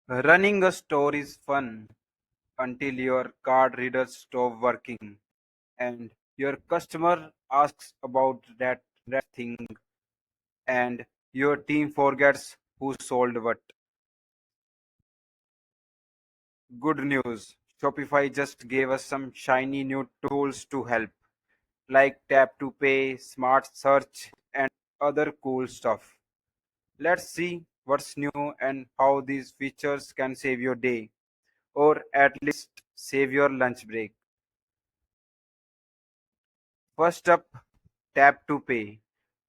Running a store is fun until your card reader stops working and your customer asks about that thing and your team forgets who sold what. Good news. Shopify just gave us some shiny new tools to help, like tap to pay, smart search, and other cool stuff. Let's see what's new and how these features can save your day, or at least save your lunch break. First up, tap to pay.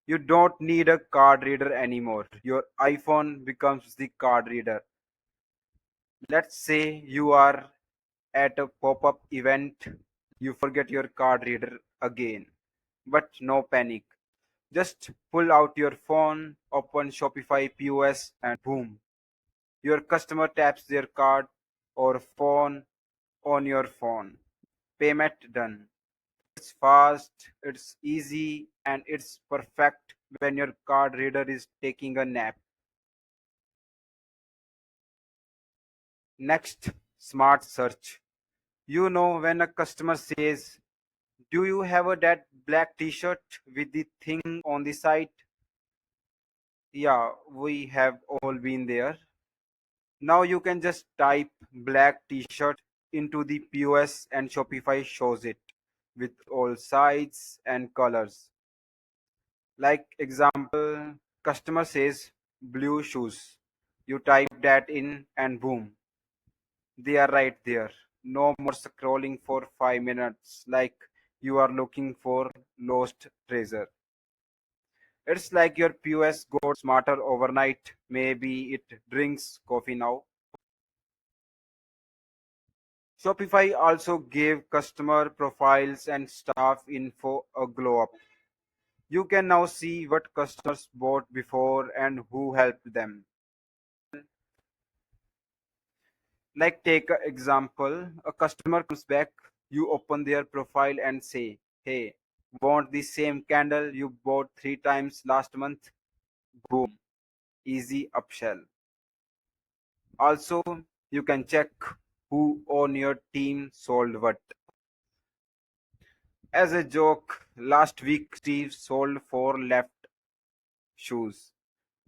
You don't need a card reader anymore. Your iPhone becomes the card reader. Let's say you are at a pop up event, you forget your card reader again. But no panic. Just pull out your phone, open Shopify POS, and boom, your customer taps their card or phone on your phone. Payment done. It's fast, it's easy, and it's perfect when your card reader is taking a nap. Next, smart search. You know when a customer says, "Do you have that black t shirt with the thing on the side?" Yeah, we have all been there. Now you can just type black t shirt into the POS and Shopify shows it with all sizes and colors. Like example, customer says blue shoes. You type that in and boom, they are right there. No more scrolling for 5 minutes like you are looking for lost treasure. It's like your POS got smarter overnight. Maybe it drinks coffee now. Shopify also gave customer profiles and staff info a glow up. You can now see what customers bought before and who helped them. Like take an example, a customer comes back, you open their profile and say, "Hey, want the same candle you bought 3 times last month?" Boom, easy upsell. Also, you can check who on your team sold what. As a joke, last week Steve sold 4 left shoes,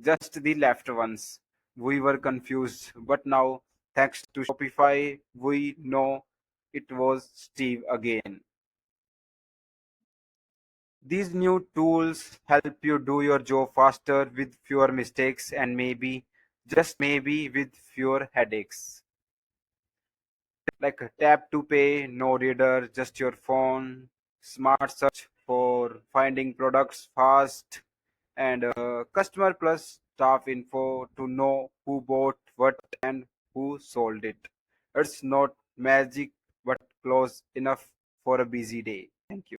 just the left ones. We were confused, but now, thanks to Shopify, we know it was Steve again. These new tools help you do your job faster with fewer mistakes and maybe, just maybe, with fewer headaches. Like tap to pay, no reader, just your phone, smart search for finding products fast, and customer plus staff info to know who bought what and who sold it. It's not magic, but close enough for a busy day. Thank you.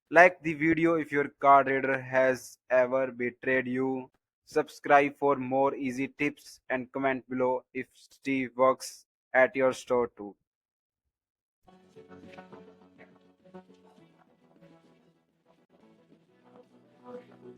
Like the video if your card reader has ever betrayed you. Subscribe for more easy tips and comment below if Steve works at your store too.